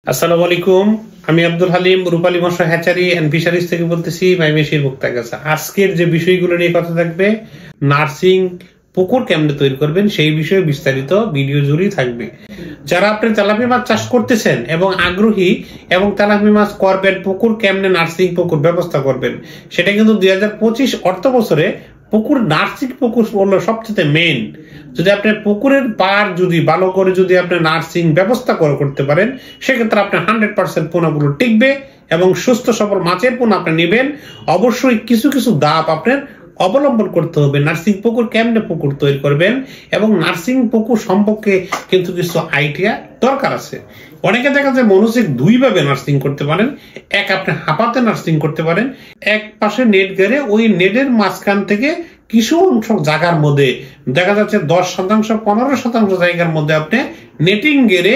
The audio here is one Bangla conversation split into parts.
আসসালামু আলাইকুম। আমি আব্দুল হালিম রূপালী মৎস্য হ্যাচারি এন্ড ফিশারিজ থেকে বলতেছি, মাইমেশির মুক্তাগাছা। আজকের যে বিষয়গুলো নিয়ে কথা থাকবে, নার্সিং পুকুর কেমনে তৈরি করবেন সেই বিষয়ে বিস্তারিত ভিডিও জুড়েই থাকবে। যারা আপনি তেলাপিয়া মাছ চাষ করতেছেন এবং আগ্রহী এবং তেলাপিয়া মাছ করবেন, পুকুর কেমনে নার্সিং পুকুর ব্যবস্থা করবেন, সেটা কিন্তু 2025 অর্থ বছরে পুকুর নার্সিং পুকুর হলো সবচেয়ে মেইন। যদি আপনি পুকুরের পার যদি ভালো করে যদি আপনি নার্সিং ব্যবস্থা করতে পারেন, সেক্ষেত্রে আপনার 100% পোনাগুলো টিকবে এবং সুস্থ সবল মাছের পোনা আপনি নেবেন। অবশ্যই কিছু কিছু ধাপ আপনার অবলম্বন করতে হবে। নার্সিং পুকুর কেমনে পুকুর তৈরি করবেন এবং নার্সিং পুকুর সম্পর্কে কিন্তু কিছু আইডিয়া দরকার আছে। অনেকে দেখা যায় মনোযোগ দুই ভাবে নার্সিং করতে পারেন। এক, আপনি হাঁপাতে নার্সিং করতে পারেন। এক পাশে নেট গেড়ে ওই নেটের মাঝখান থেকে কিছু অংশ জায়গার মধ্যে দেখা যাচ্ছে 10%, 15% জায়গার মধ্যে আপনি নেটিং গেড়ে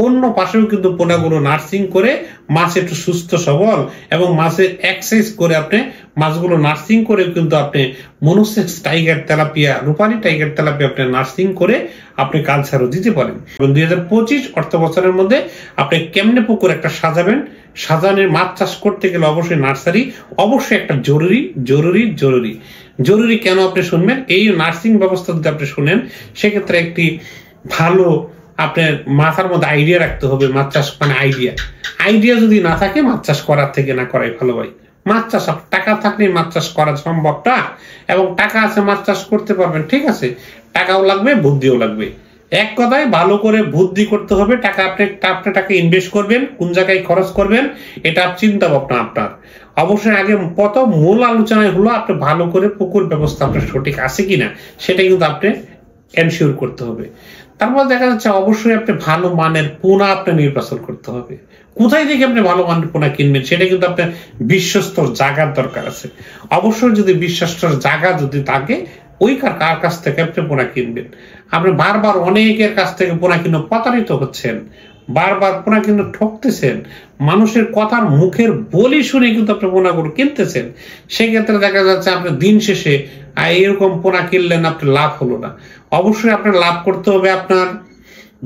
অন্য পাশেও কিন্তু পোনাগুলো নার্সিং করে মাছ একটু সুস্থ সবল এবং মাছের এক্সারসাইজ করে আপনি মাছগুলো নার্সিং করে কিন্তু আপনি মনোসেক্স টাইগার তেলাপিয়া, রূপালী টাইগার তেলাপিয়া আপনি নার্সিং করে আপনি কালচারও দিতে পারেন। 2025 অর্থ বছরের মধ্যে আপনি কেমনে পুকুর একটা সাজাবেন, সাজানোর মাছ চাষ করতে গেলে অবশ্যই নার্সারি অবশ্যই একটা জরুরি জরুরি জরুরি জরুরি। কেন আপনি শুনবেন? এই নার্সিং ব্যবস্থা যদি আপনি শুনেন, সেক্ষেত্রে একটি ভালো আপনার মাথার মধ্যে আইডিয়া রাখতে হবে। মাছ চাষ মানে আইডিয়া যদি না থাকে মাছ চাষ করার থেকে না করাই ভালো ভাই। মাছ চাষ টাকা থাকলে মাছ চাষ করা সম্ভবটা, এবং টাকা আছে মাছ চাষ করতে পারবেন, ঠিক আছে, টাকাও লাগবে বুদ্ধিও লাগবে। এক কথায় ভালো করে বুদ্ধি করতে হবে। টাকা আপনি টাকা ইনভেস্ট করবেন, কোন জায়গায় খরচ করবেন, এটা চিন্তা ভাবনা আপনার। অবশ্যই আগে প্রথম মূল আলোচনায় হলো আপনি ভালো করে পুকুর ব্যবস্থা আপনার সঠিক আছে কিনা সেটা কিন্তু আপনি এনশিওর করতে হবে। তারপর দেখা যাচ্ছে অবশ্যই আপনি ভালো মানের পোনা আপনি নির্বাচন করতে হবে। কোথায় থেকে আপনি ভালো মানের পোনা কিনবেন সেটা কিন্তু আপনার বিশ্বস্ত জায়গার দরকার আছে। অবশ্যই যদি বিশ্বস্ত জায়গা যদি থাকে, ওই কার কাছ থেকে আপনি পোনা কিনবেন। আপনি বারবার অনেকের কাছ থেকে পোনা কিনে প্রতারিত হচ্ছেন, বারবার পোনা কিনে ঠকতেছেন, মানুষের কথার মুখের বলি শুনে কিন্তু আপনি পোনাগুলো কিনতেছেন। সেক্ষেত্রে দেখা যাচ্ছে আপনি দিন শেষে এরকম পোনা কিনলেন, আপনার লাভ হলো না। অবশ্যই আপনার লাভ করতে হবে, আপনার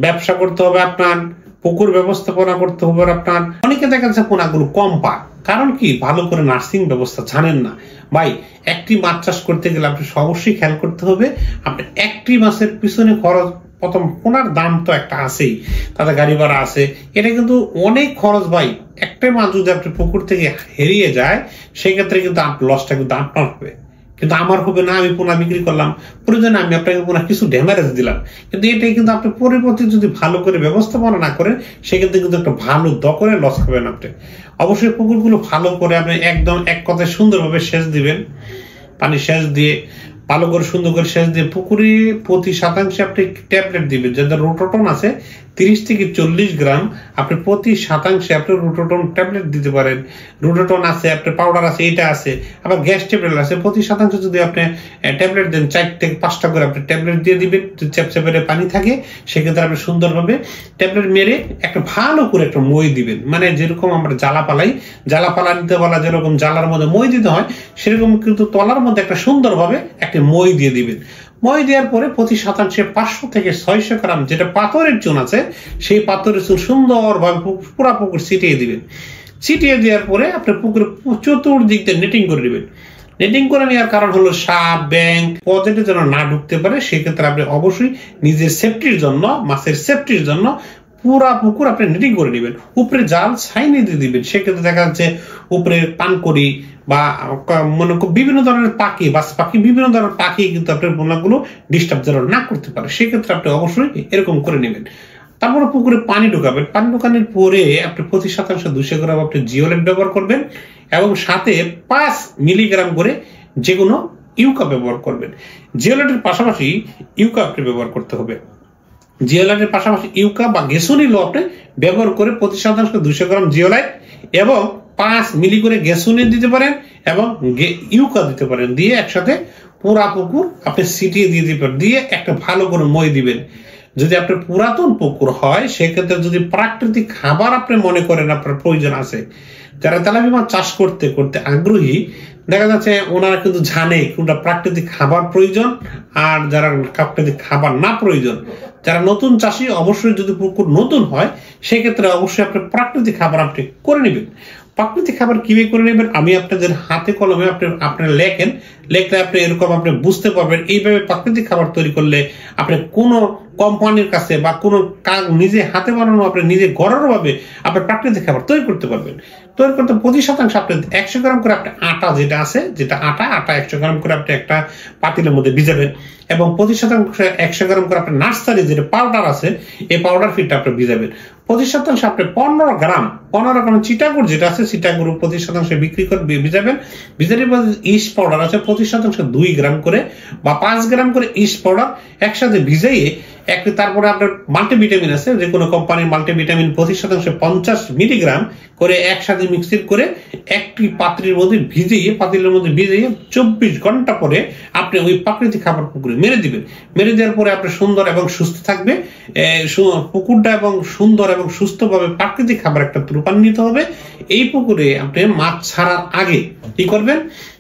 ব্যবসা করতে হবে, আপনার পুকুর ব্যবস্থাপনা করতে হবে আপনার। অনেকে দেখা যাচ্ছে পোনাগুলো কম পায়, কারণ কি ভালো করে নার্সিং ব্যবস্থা জানেন না। ভাই, একটি মাছ চাষ করতে গেলে আপনি অবশ্যই খেয়াল করতে হবে, আপনি একটি মাছের পিছনে খরচ, প্রথম পোনার দাম তো একটা আছেই, তাতে গাড়ি ভাড়া আছে, এটা কিন্তু অনেক খরচ ভাই। একটা মাছ যদি আপনি পুকুর থেকে হারিয়ে যায়, সেক্ষেত্রে কিন্তু লসটা কিন্তু আপনার হবে, কিন্তু আমার হবে না। আমি পোনা বিক্রি করলাম, প্রয়োজনে আমি আপনাকে পোনা কিছু ড্যামেজ দিলাম, কিন্তু এটাই কিন্তু আপনি পরিবর্তে যদি ভালো করে ব্যবস্থাপনা না করেন, সেক্ষেত্রে কিন্তু একটা ভালো দখলে লস খাবেন আপনি। অবশ্যই পুকুরগুলো ভালো করে আপনি একদম এক কথায় সুন্দরভাবে সেচ দিবেন, পানি সেচ দিয়ে ভালো করে সুন্দর করে সেচ দিয়ে পুকুরে প্রতি শতাংশে আপনি ট্যাবলেট দিবেন। যাদের রোটোটন আছে 30 থেকে 40 গ্রাম আপনি প্রতি শতাংশে আপনি রোটোটন ট্যাবলেট দিতে পারেন। রোটোটন আছে, আপনার পাউডার আছে, এটা আছে, আবার গ্যাস ট্যাবলেট আছে। প্রতি শতাংশে যদি আপনি ট্যাবলেট দেন 4 থেকে 5টা করে আপনি ট্যাবলেট দিয়ে দিবেন। চ্যাপচ্যাপে পানি থাকে, সেক্ষেত্রে আপনি সুন্দরভাবে ট্যাবলেট মেরে একটা ভালো করে একটা মই দিবেন। মানে যেরকম আমরা জ্বালা পালা নিতে বলা, যেরকম জ্বালার মধ্যে মই দিতে হয়, সেরকম কিন্তু তলার মধ্যে একটা সুন্দরভাবে একটা মই দিয়ে দিবেন। মই দেওয়ার পরে প্রতি শতাংশে 500 থেকে 600 গ্রাম যেটা পাথরের চুন আছে, সেই পাথরের চুন সুন্দরভাবে পুরা পুকুর ছিটিয়ে দিবেন। ছিটিয়ে দেওয়ার পরে আপনি পুকুরের চতুর্দিক দিয়ে নেটিং করে দিবেন। নেটিং করে নেওয়ার কারণ হলো সাপ, ব্যাং, পজেটে যেন না ঢুকতে পারে। সেক্ষেত্রে আপনি অবশ্যই নিজের সেফটির জন্য, মাছের সেফটির জন্য পুরা পুকুর আপনি নেটিং করে নেবেন। উপরে জাল ছাইনি দিয়ে দিবেন। সেক্ষেত্রে দেখা যাচ্ছে উপরে পানকড়ি বা মনে বিভিন্ন ধরনের পাখি, বাস পাখি, বিভিন্ন ধরনের পাখি কিন্তু আপনার পোনাগুলো ডিস্টার্ব যেন না করতে পারে। সেক্ষেত্রে আপনি অবশ্যই এরকম করে নেবেন। তারপরে পুকুরে পানি ঢুকাবেন। পানি ঢুকানোর পরে আপনি প্রতি শতাংশ 200 গ্রাম আপনি জিওলেট ব্যবহার করবেন এবং সাথে 5 মিলিগ্রাম করে যে কোনো ইউকা ব্যবহার করবেন। জিওলেটের পাশাপাশি ইউকা আপনি ব্যবহার করতে হবে। জিওলাইটের পাশাপাশি ইউকা বা গ্যাসোনিল আপনি ব্যবহার করে প্রতি শতাংশ 200 গ্রাম জিওলাইট এবং 5 মিলি করে গ্যাসোনিল দিতে পারেন এবং ইউকা দিতে পারেন। দিয়ে একসাথে পুরা পুকুর আপনি ছিটিয়ে দিয়ে দিবেন। দিয়ে একটা ভালো করে মই দিবেন। যদি আপনার পুরাতন পুকুর হয় সেক্ষেত্রে যদি প্রাকৃতিক খাবার আপনি মনে করেন আপনার প্রয়োজন আছে, যারা তেলাপিয়া মাছ চাষ করতে করতে আগ্রহী দেখা যাচ্ছে ওনারা কিন্তু জানে কোনটা প্রাকৃতিক খাবার প্রয়োজন আর যারা প্রাকৃতিক খাবার না প্রয়োজন। যারা নতুন চাষী অবশ্যই যদি পুকুর নতুন হয় সেক্ষেত্রে অবশ্যই আপনি প্রাকৃতিক খাবার আপনি করে নেবেন। প্রাকৃতিক খাবার কিভাবে করে নেবেন আমি আপনাদের হাতে কলমে আপনি লেখলে আপনি এরকম আপনি বুঝতে পারবেন। এইভাবে প্রাকৃতিক খাবার তৈরি করলে আপনি কোনো কোম্পানির কাছে বা কোনো নিজে হাতে বানানো আপনি নিজে ঘরের ভাবে আপনি প্রাকৃতিক খাবার তৈরি করতে পারবেন। তৈরি করতে প্রতি শতাংশ আপনি 100 গ্রাম করে আপনি আটা যেটা আছে আটা 100 গ্রাম করে আপনি একটা পাতিলের মধ্যে ভিজাবেন এবং প্রতি শতাংশ 100 গ্রাম করে আপনি নার্সারি যেটা পাউডার আছে এই পাউডার ফিটটা আপনি ভিজাবেন। প্রতি শতাংশ আপনি 15 গ্রাম চিটাগুড় যেটা আছে চিটাগুড় প্রতি শতাংশ বিক্রি করে ভিজাবেন। ভিজানোর পর ইস্ট পাউডার আছে প্রতি শতাংশ 2 গ্রাম করে বা 5 গ্রাম করে ইস্ট পাউডার একসাথে ভিজাইয়ে তারপরে আপনার মাল্টিভিটামিন আছে যে কোনো কোম্পানির মাল্টিভিটামিন প্রতি শতাংশ 50 মিলিগ্রাম করে একসাথে মিক্সিং করে একটি পাত্রের মধ্যে পাতিলের মধ্যে ভিজিয়ে 24 ঘন্টা পরে আপনি ওই প্রাকৃতিক খাবার পুকুরে মেরে দিবেন। মেরে দেওয়ার পরে আপনি সুন্দর এবং সুস্থ থাকবে পুকুরটা এবং সুন্দর এবং সুস্থভাবে প্রাকৃতিক খাবার একটা রূপান্তরিত হবে। এই পুকুরে আপনি মাছ ছাড়ার আগে কি করবেন,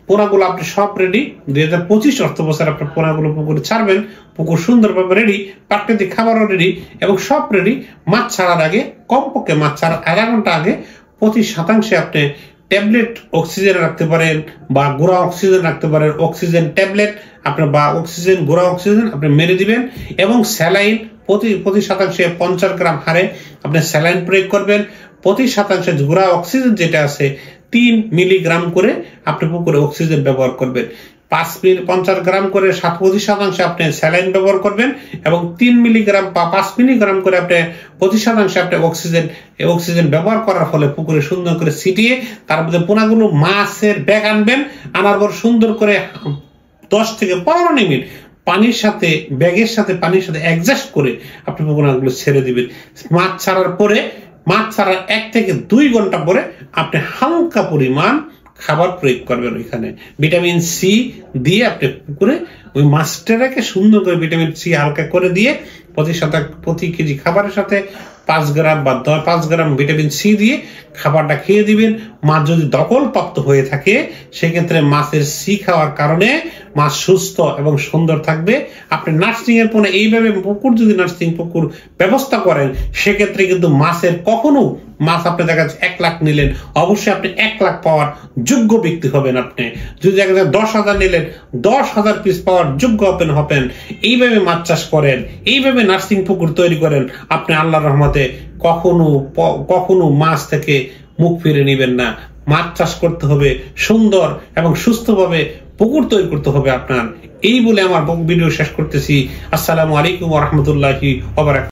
পোনাগুলো আপনি সব রেডি, 2025 অর্থ বছর আপনার পোনাগুলো পুকুরে ছাড়বেন, পুকুর সুন্দরভাবে রেডি, প্রাকৃতিক খাবারও রেডি এবং সব রেডি। মাছ ছাড়ার আগে কমপক্ষে মাছ ছাড়ার আধা ঘন্টা আগে প্রতি শতাংশে আপনি ট্যাবলেট অক্সিজেন রাখতে পারেন বা গুঁড়া অক্সিজেন রাখতে পারেন, অক্সিজেন ট্যাবলেট আপনার বা অক্সিজেন গুঁড়া অক্সিজেন আপনি মেরে দিবেন এবং স্যালাইন প্রতি শতাংশে 50 গ্রাম হারে আপনি স্যালাইন প্রয়োগ করবেন। প্রতি শতাংশে গুঁড়া অক্সিজেন যেটা আছে 3 মিলিগ্রাম করে আপনি পুকুরে অক্সিজেন ব্যবহার করবেন। 50 গ্রাম করে প্রতি শতাংশে আপনি স্যালাইন ব্যবহার করবেন এবং 3 মিলিগ্রাম বা 5 মিলিগ্রাম করে আপনি প্রতি শতাংশে আপনি অক্সিজেন ব্যবহার করার ফলে পুকুরে সুন্দর করে ছিটিয়ে তার মধ্যে পোনাগুলো মাছের ব্যাগ আনবেন। আনার পর সুন্দর করে 10 থেকে 15 মিনিট পানির সাথে পানির সাথে অ্যাডজাস্ট করে আপনি পোনাগুলো ছেড়ে দিবেন। মাছ ছাড়ার 1 থেকে 2 ঘন্টা পরে আপনি হালকা পরিমাণ খাবার প্রয়োগ করবেন। ওইখানে ভিটামিন সি দিয়ে আপনি পুকুরে ওই মাছটাকে সুন্দর করে ভিটামিন সি হালকা করে দিয়ে প্রতি কেজি খাবারের সাথে 5 গ্রাম বা 5 গ্রাম ভিটামিন সি দিয়ে খাবারটা খেয়ে দিবেন। মাছ যদি দখলপ্রাপ্ত হয়ে থাকে সেক্ষেত্রে মাছের সি খাওয়ার কারণে মাছ সুস্থ এবং সুন্দর থাকবে। আপনি নার্সিং এর পরে এইভাবে যদি নার্সিং পুকুর ব্যবস্থা করেন সেক্ষেত্রে কিন্তু কখনো মাছ আপনি দেখা যাচ্ছে 1 লাখ নিলেন, অবশ্যই আপনি 1 লাখ পাওয়ার যোগ্য ব্যক্তি হবেন। আপনি যদি দেখা যায় 10,000 নিলেন 10,000 পিস পাওয়ার যোগ্য হবেন। এইভাবে মাছ চাষ করেন, এইভাবে নার্সিং পুকুর তৈরি করেন, আপনি আল্লাহর রহমতে কখনো মাছ থেকে মুখ ফিরে নেবেন না। মাছ চাষ করতে হবে সুন্দর এবং সুস্থভাবে পুকুর তৈরি করতে হবে আপনার। এই বলে আমার ভিডিও শেষ করতেছি। আসসালামু আলাইকুম ওয়া রাহমাতুল্লাহি ওয়া বারাকাতুহু।